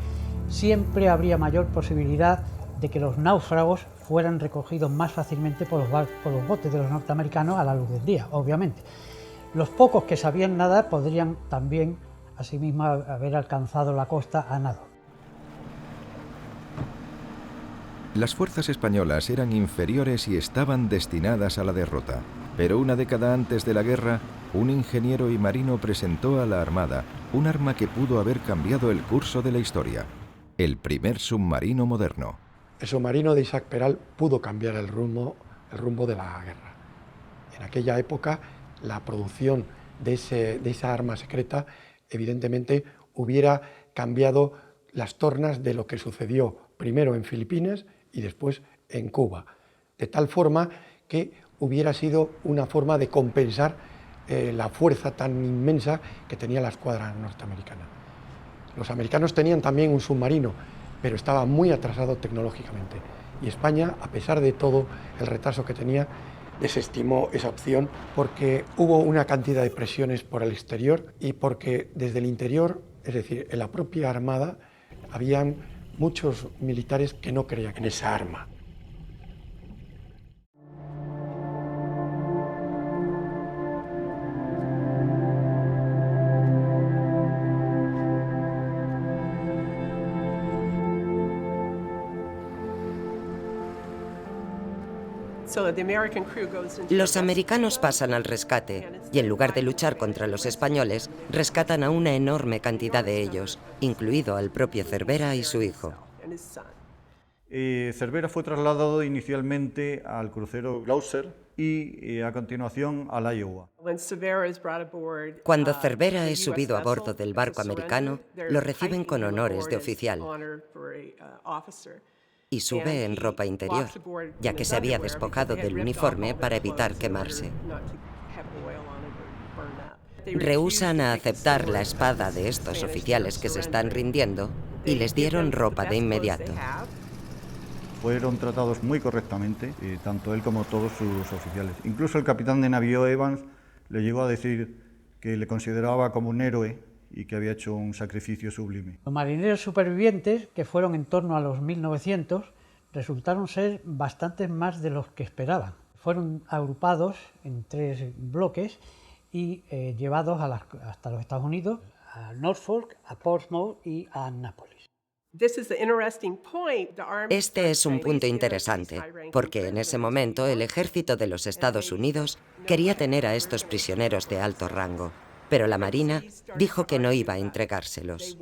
siempre habría mayor posibilidad de que los náufragos fueran recogidos más fácilmente por los botes de los norteamericanos a la luz del día, obviamente. Los pocos que sabían nadar podrían también, asimismo, haber alcanzado la costa a nado. Las fuerzas españolas eran inferiores y estaban destinadas a la derrota. Pero una década antes de la guerra, un ingeniero y marino presentó a la Armada un arma que pudo haber cambiado el curso de la historia: el primer submarino moderno. El submarino de Isaac Peral pudo cambiar el rumbo de la guerra. En aquella época, la producción de esa arma secreta, evidentemente, hubiera cambiado las tornas de lo que sucedió primero en Filipinas y después en Cuba, de tal forma que hubiera sido una forma de compensar la fuerza tan inmensa que tenía la escuadra norteamericana. Los americanos tenían también un submarino, pero estaba muy atrasado tecnológicamente, y España, a pesar de todo el retraso que tenía, desestimó esa opción porque hubo una cantidad de presiones por el exterior y porque desde el interior, es decir, en la propia Armada, habían muchos militares que no creían en esa arma. Los americanos pasan al rescate y en lugar de luchar contra los españoles, rescatan a una enorme cantidad de ellos, incluido al propio Cervera y su hijo. Cervera fue trasladado inicialmente al crucero Gloucester y a continuación al Iowa. Cuando Cervera es subido a bordo del barco americano, lo reciben con honores de oficial y sube en ropa interior, ya que se había despojado del uniforme para evitar quemarse. Rehúsan a aceptar la espada de estos oficiales que se están rindiendo y les dieron ropa de inmediato. Fueron tratados muy correctamente, tanto él como todos sus oficiales. Incluso el capitán de navío Evans le llegó a decir que le consideraba como un héroe y que había hecho un sacrificio sublime. Los marineros supervivientes, que fueron en torno a los 1900, resultaron ser bastantes más de los que esperaban. Fueron agrupados en 3 bloques y llevados hasta los Estados Unidos, a Norfolk, a Portsmouth y a Annapolis. Este es un punto interesante, porque en ese momento el ejército de los Estados Unidos quería tener a estos prisioneros de alto rango, pero la Marina dijo que no iba a entregárselos.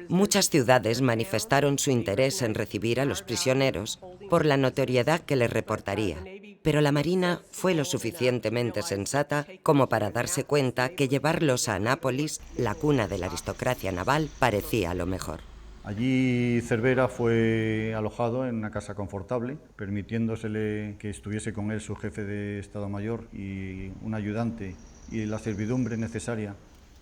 Muchas ciudades manifestaron su interés en recibir a los prisioneros por la notoriedad que les reportaría, pero la Marina fue lo suficientemente sensata como para darse cuenta que llevarlos a Annapolis, la cuna de la aristocracia naval, parecía lo mejor. Allí Cervera fue alojado en una casa confortable, permitiéndosele que estuviese con él su jefe de Estado Mayor y un ayudante y la servidumbre necesaria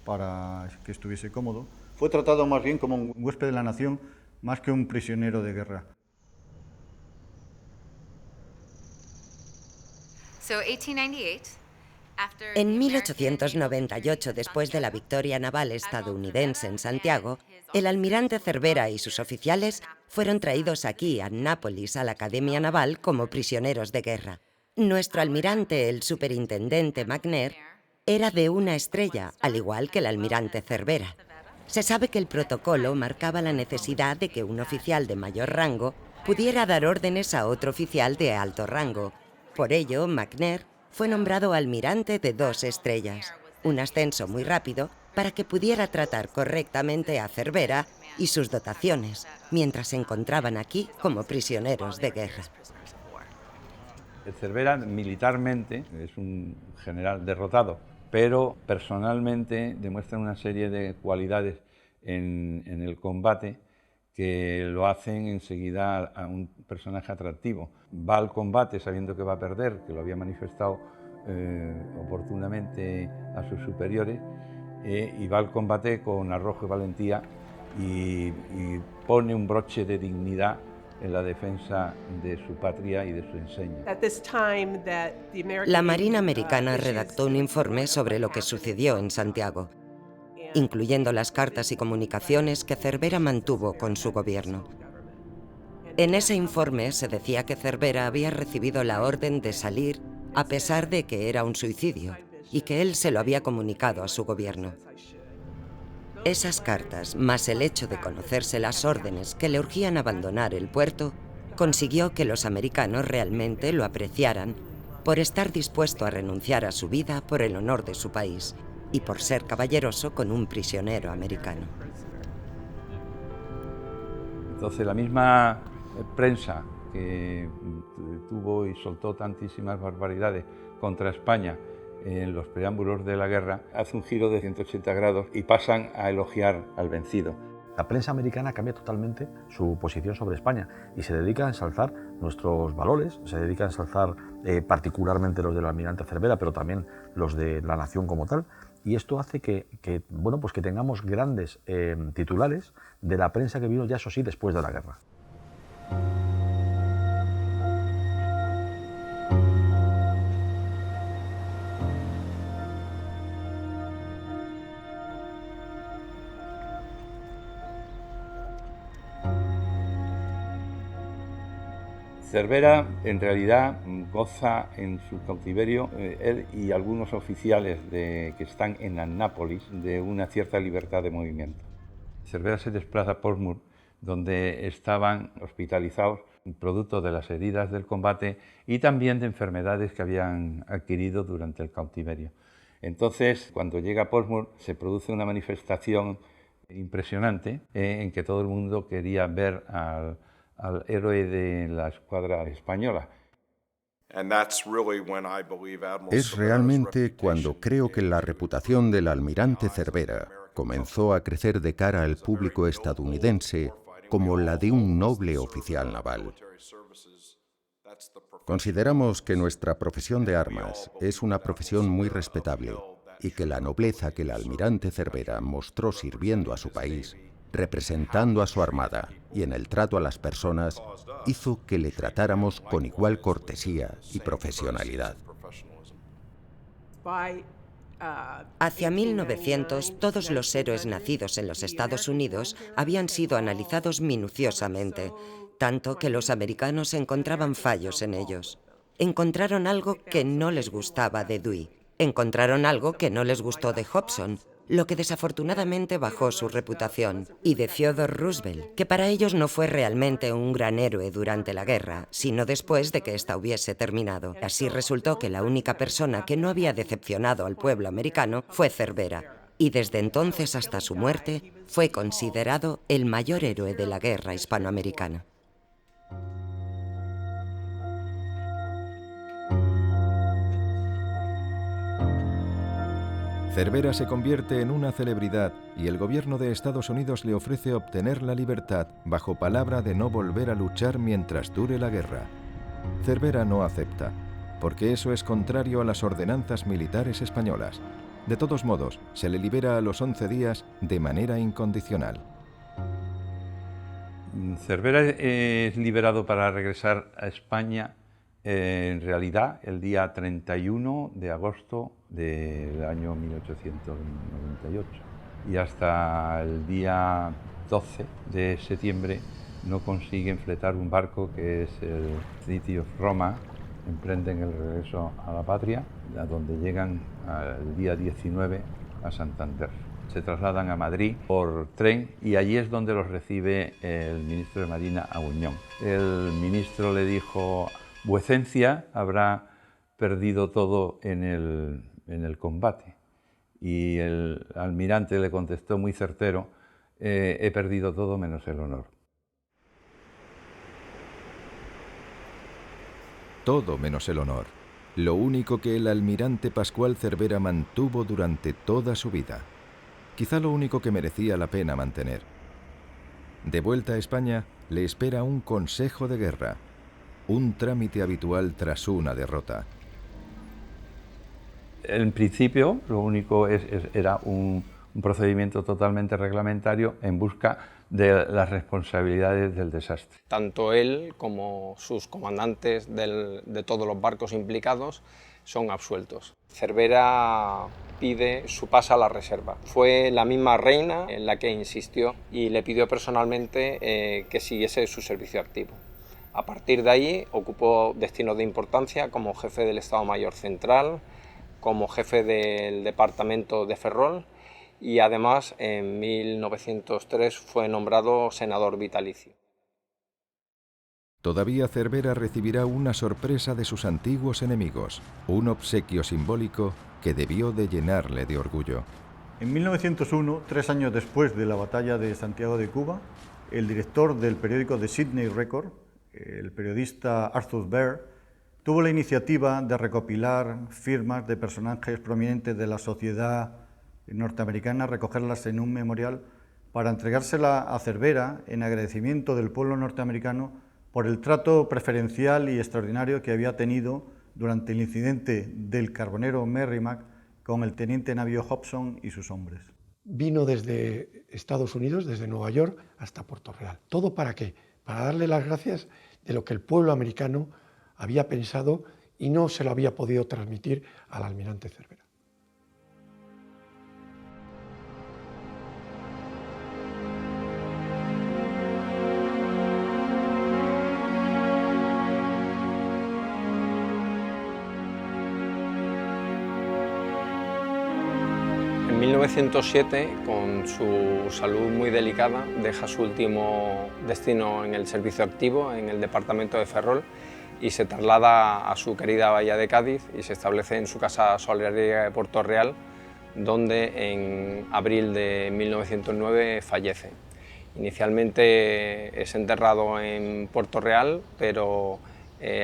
para que estuviese cómodo. Fue tratado más bien como un huésped de la nación, más que un prisionero de guerra. En 1898, después de la victoria naval estadounidense en Santiago, el almirante Cervera y sus oficiales fueron traídos aquí, a Annapolis, a la Academia Naval, como prisioneros de guerra. Nuestro almirante, el superintendente McNair, era de una estrella, al igual que el almirante Cervera. Se sabe que el protocolo marcaba la necesidad de que un oficial de mayor rango pudiera dar órdenes a otro oficial de alto rango. Por ello, McNair fue nombrado almirante de 2 estrellas, un ascenso muy rápido para que pudiera tratar correctamente a Cervera y sus dotaciones, mientras se encontraban aquí como prisioneros de guerra. Cervera militarmente es un general derrotado, pero personalmente demuestra una serie de cualidades en el combate que lo hacen enseguida a un personaje atractivo. Va al combate sabiendo que va a perder, que lo había manifestado oportunamente a sus superiores, y va al combate con arrojo y valentía y pone un broche de dignidad en la defensa de su patria y de su enseña. La Marina americana redactó un informe sobre lo que sucedió en Santiago, incluyendo las cartas y comunicaciones que Cervera mantuvo con su gobierno. En ese informe se decía que Cervera había recibido la orden de salir a pesar de que era un suicidio y que él se lo había comunicado a su gobierno. Esas cartas, más el hecho de conocerse las órdenes que le urgían abandonar el puerto, consiguió que los americanos realmente lo apreciaran por estar dispuesto a renunciar a su vida por el honor de su país y por ser caballeroso con un prisionero americano. Entonces la misma prensa que tuvo y soltó tantísimas barbaridades contra España en los preámbulos de la guerra, hace un giro de 180 grados y pasan a elogiar al vencido. La prensa americana cambia totalmente su posición sobre España y se dedica a ensalzar nuestros valores, se dedica a ensalzar particularmente los del almirante Cervera, pero también los de la nación como tal, y esto hace que tengamos grandes titulares de la prensa que vino ya, eso sí, después de la guerra. Cervera, en realidad, goza en su cautiverio, él y algunos oficiales que están en Annápolis, de una cierta libertad de movimiento. Cervera se desplaza a Portsmouth, donde estaban hospitalizados, producto de las heridas del combate y también de enfermedades que habían adquirido durante el cautiverio. Entonces, cuando llega a Portsmouth, se produce una manifestación impresionante en que todo el mundo quería ver al héroe de la escuadra española. Es realmente cuando creo que la reputación del almirante Cervera comenzó a crecer de cara al público estadounidense como la de un noble oficial naval. Consideramos que nuestra profesión de armas es una profesión muy respetable y que la nobleza que el almirante Cervera mostró sirviendo a su país, representando a su armada y en el trato a las personas, hizo que le tratáramos con igual cortesía y profesionalidad. Hacia 1900, todos los héroes nacidos en los Estados Unidos habían sido analizados minuciosamente, tanto que los americanos encontraban fallos en ellos. Encontraron algo que no les gustaba de Dewey, encontraron algo que no les gustó de Hobson, lo que desafortunadamente bajó su reputación, y de Theodore Roosevelt, que para ellos no fue realmente un gran héroe durante la guerra, sino después de que ésta hubiese terminado. Así resultó que la única persona que no había decepcionado al pueblo americano fue Cervera, y desde entonces hasta su muerte fue considerado el mayor héroe de la guerra hispanoamericana. Cervera se convierte en una celebridad y el gobierno de Estados Unidos le ofrece obtener la libertad bajo palabra de no volver a luchar mientras dure la guerra. Cervera no acepta, porque eso es contrario a las ordenanzas militares españolas. De todos modos, se le libera a los 11 días de manera incondicional. Cervera es liberado para regresar a España en realidad el día 31 de agosto del año 1898 y hasta el día 12 de septiembre no consiguen fletar un barco que es el City of Roma, emprenden el regreso a la patria, a donde llegan el día 19 a Santander. Se trasladan a Madrid por tren y allí es donde los recibe el ministro de Marina, Auñón. El ministro le dijo: vuecencia habrá perdido todo en el combate. Y el almirante le contestó muy certero: he perdido todo menos el honor. Todo menos el honor. Lo único que el almirante Pascual Cervera mantuvo durante toda su vida. Quizá lo único que merecía la pena mantener. De vuelta a España, le espera un consejo de guerra, un trámite habitual tras una derrota. En principio, lo único era un procedimiento totalmente reglamentario en busca de las responsabilidades del desastre. Tanto él como sus comandantes de todos los barcos implicados son absueltos. Cervera pide su paso a la reserva. Fue la misma reina en la que insistió y le pidió personalmente que siguiese su servicio activo. A partir de ahí ocupó destinos de importancia como jefe del Estado Mayor Central, como jefe del departamento de Ferrol, y además en 1903 fue nombrado senador vitalicio. Todavía Cervera recibirá una sorpresa de sus antiguos enemigos, un obsequio simbólico que debió de llenarle de orgullo. En 1901, 3 años después de la batalla de Santiago de Cuba, el director del periódico The Sydney Record, el periodista Arthur Baird, tuvo la iniciativa de recopilar firmas de personajes prominentes de la sociedad norteamericana, recogerlas en un memorial para entregársela a Cervera en agradecimiento del pueblo norteamericano por el trato preferencial y extraordinario que había tenido durante el incidente del carbonero Merrimack con el teniente navío Hobson y sus hombres. Vino desde Estados Unidos, desde Nueva York hasta Puerto Real. ¿Todo para qué? Para darle las gracias de lo que el pueblo americano había pensado y no se lo había podido transmitir al almirante Cervera. En 1907, con su salud muy delicada, deja su último destino en el servicio activo, en el departamento de Ferrol, y se traslada a su querida bahía de Cádiz y se establece en su casa solariega de Puerto Real, donde en abril de 1909 fallece. Inicialmente es enterrado en Puerto Real, pero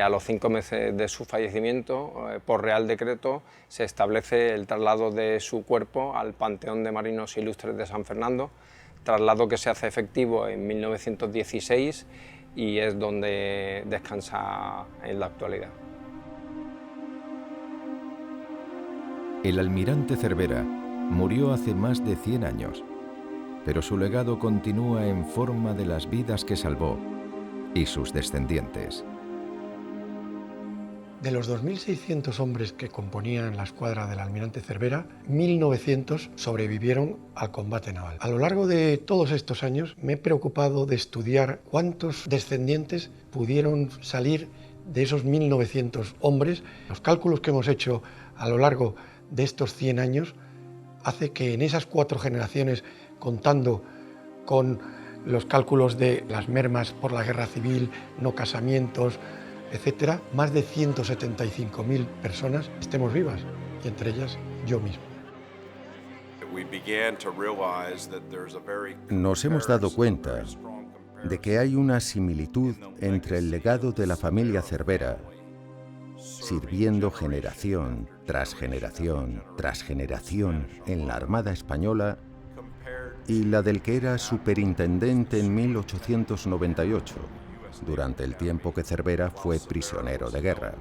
a los 5 meses de su fallecimiento, por Real Decreto, se establece el traslado de su cuerpo al Panteón de Marinos Ilustres de San Fernando, traslado que se hace efectivo en 1916 y es donde descansa en la actualidad. El almirante Cervera murió hace más de 100 años, pero su legado continúa en forma de las vidas que salvó y sus descendientes. De los 2.600 hombres que componían la escuadra del almirante Cervera, 1.900 sobrevivieron al combate naval. A lo largo de todos estos años me he preocupado de estudiar cuántos descendientes pudieron salir de esos 1.900 hombres. Los cálculos que hemos hecho a lo largo de estos 100 años hace que en esas 4 generaciones, contando con los cálculos de las mermas por la guerra civil, no casamientos, etcétera, más de 175.000 personas estemos vivas, y entre ellas yo mismo. Nos hemos dado cuenta de que hay una similitud entre el legado de la familia Cervera, sirviendo generación tras generación tras generación en la Armada Española, y la del que era superintendente en 1898, durante el tiempo que Cervera fue prisionero de guerra.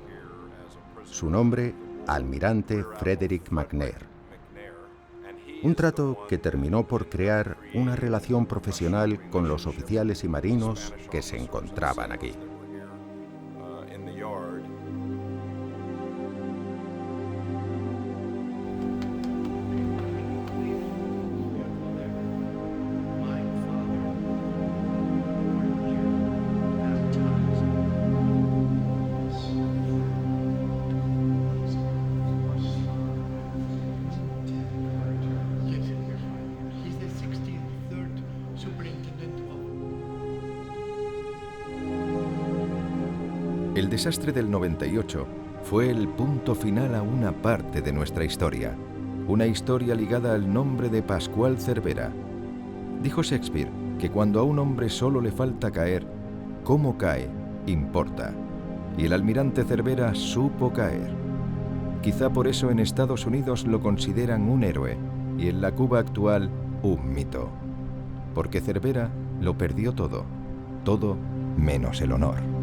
Su nombre, Almirante Frederick McNair. Un trato que terminó por crear una relación profesional con los oficiales y marinos que se encontraban aquí. El desastre del 98 fue el punto final a una parte de nuestra historia, una historia ligada al nombre de Pascual Cervera. Dijo Shakespeare que cuando a un hombre solo le falta caer, cómo cae importa. Y el almirante Cervera supo caer. Quizá por eso en Estados Unidos lo consideran un héroe y en la Cuba actual un mito. Porque Cervera lo perdió todo, todo menos el honor.